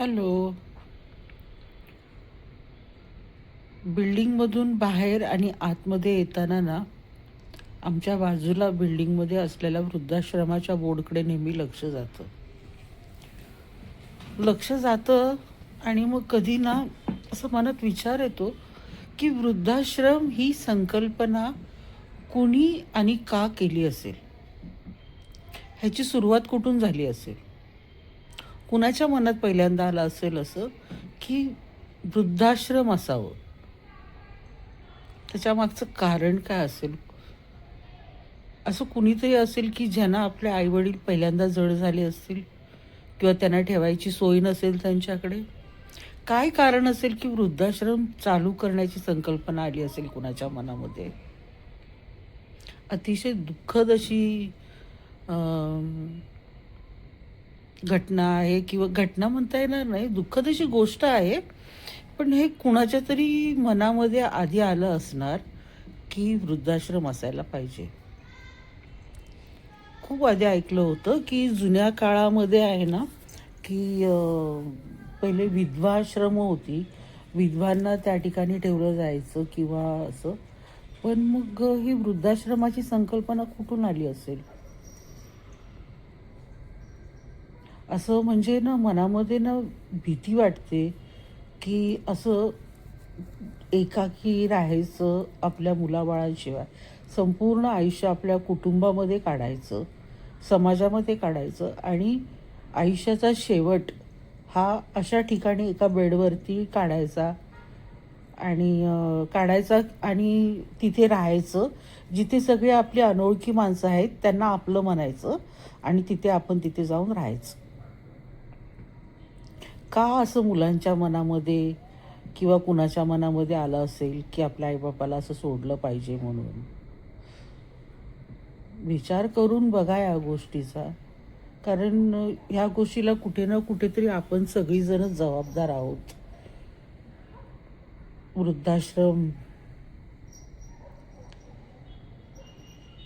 Hello. बिल्डिंगमधून बाहेर आणि आतमध्ये येताना ना, आमच्या बाजूला बिल्डिंगमध्ये असलेल्या वृद्धाश्रमाच्या बोर्डकडे नेहमी लक्ष जातं आणि मग कधी ना असं मनात विचार येतो की वृद्धाश्रम ही संकल्पना कुणी आणि का केली असेल, ह्याची सुरुवात कुठून झाली असेल. कुणाच्या मनात पहिल्यांदा आलं असेल असं की वृद्धाश्रम असावं, त्याच्या मागचं कारण काय असेल. असं कुणीतरी असेल की ज्यांना आपले आईवडील पहिल्यांदा जड झाले असतील किंवा त्यांना ठेवायची सोय नसेल त्यांच्याकडे. काय कारण असेल की वृद्धाश्रम चालू करण्याची संकल्पना आली असेल कुणाच्या मनामध्ये. अतिशय दुःखद अशी घटना आहे, किंवा घटना म्हणता येणार नाही, दुःखद अशी गोष्ट आहे. पण हे कुणाच्या तरी मनामध्ये आधी आलं असणार की वृद्धाश्रम असायला पाहिजे. खूप आधी ऐकलं होतं की जुन्या काळामध्ये आहे ना, की पहिले विधवाश्रम होती, विधवांना त्या ठिकाणी ठेवलं जायचं किंवा असं. पण मग ही वृद्धाश्रमाची संकल्पना कुठून आली असेल. असं म्हणजे ना मनामध्ये ना भीती वाटते की असं एकाकी राहायचं आपल्या मुलाबाळांशिवाय, संपूर्ण आयुष्य आपल्या कुटुंबामध्ये काढायचं, समाजामध्ये काढायचं आणि आयुष्याचा शेवट हा अशा ठिकाणी एका बेडवरती काढायचा आणि तिथे राहायचं, जिथे सगळे आपली अनोळखी माणसं आहेत त्यांना आपलं म्हणायचं आणि तिथे जाऊन राहायचं. का असं मुलांच्या मनामध्ये किंवा कुणाच्या मनामध्ये आलं असेल की आपल्या आईबापाला असं सोडलं पाहिजे म्हणून. विचार करून बघा या गोष्टीचा. कारण ह्या गोष्टीला कुठे ना कुठेतरी आपण सगळीजणच जबाबदार आहोत. वृद्धाश्रम,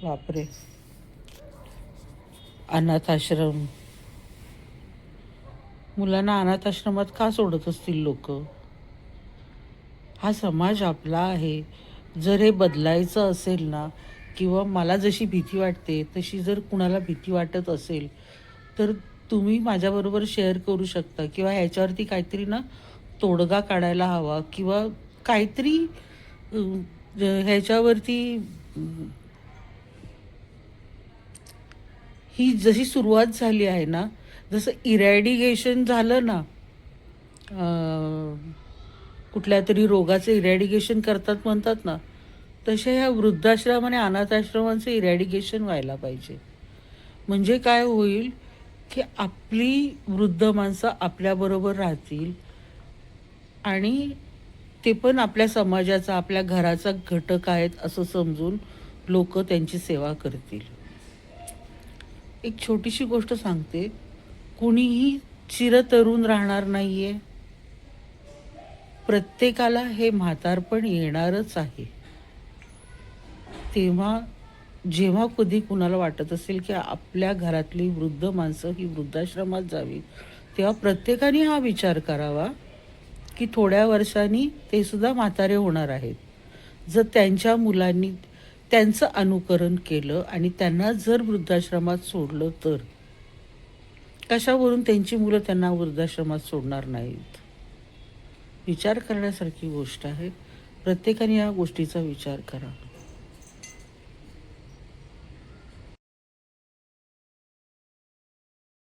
बापरे, अनाथाश्रम. मुलांना अनाथाश्रमात का सोडत असतील लोक. हा समाज आपला आहे. जर हे बदलायचं असेल ना, किंवा मला जशी भीती वाटते तशी जर कुणाला भीती वाटत असेल तर तुम्ही माझ्याबरोबर शेअर करू शकता, किंवा ह्याच्यावरती काहीतरी ना तोडगा काढायला हवा, किंवा काहीतरी ह्याच्यावरती ही जशी सुरुवात झाली आहे ना, जसं इरॅडिगेशन झालं ना, कुठल्या तरी रोगाचं इरॅडिगेशन करतात म्हणतात ना, तशा ह्या वृद्धाश्रम आणि अनाथाश्रमांचं इरॅडिगेशन व्हायला पाहिजे. म्हणजे काय होईल की आपली वृद्ध माणसं आपल्याबरोबर राहतील आणि ते पण आपल्या समाजाचा, आपल्या घराचा घटक आहेत असं समजून लोक त्यांची सेवा करतील. एक छोटीशी गोष्ट सांगते. कुणीही चिरतरुण राहणार नाहीये. प्रत्येकाला हे म्हातारपण येणारच आहे. तेव्हा जेव्हा कधी कुणाला वाटत असेल की आपल्या घरातली वृद्ध माणसं ही वृद्धाश्रमात जावी, तेव्हा प्रत्येकाने हा विचार करावा की थोड्या वर्षांनी ते सुद्धा म्हातारे होणार आहेत. जर त्यांच्या मुलांनी त्यांचं अनुकरण केलं आणि त्यांना जर वृद्धाश्रमात सोडलं तर कशावरून त्यांची मुलं त्यांना वृद्धाश्रमात सोडणार नाहीत. विचार करण्यासारखी गोष्ट आहे. प्रत्येकाने या गोष्टीचा विचार करा.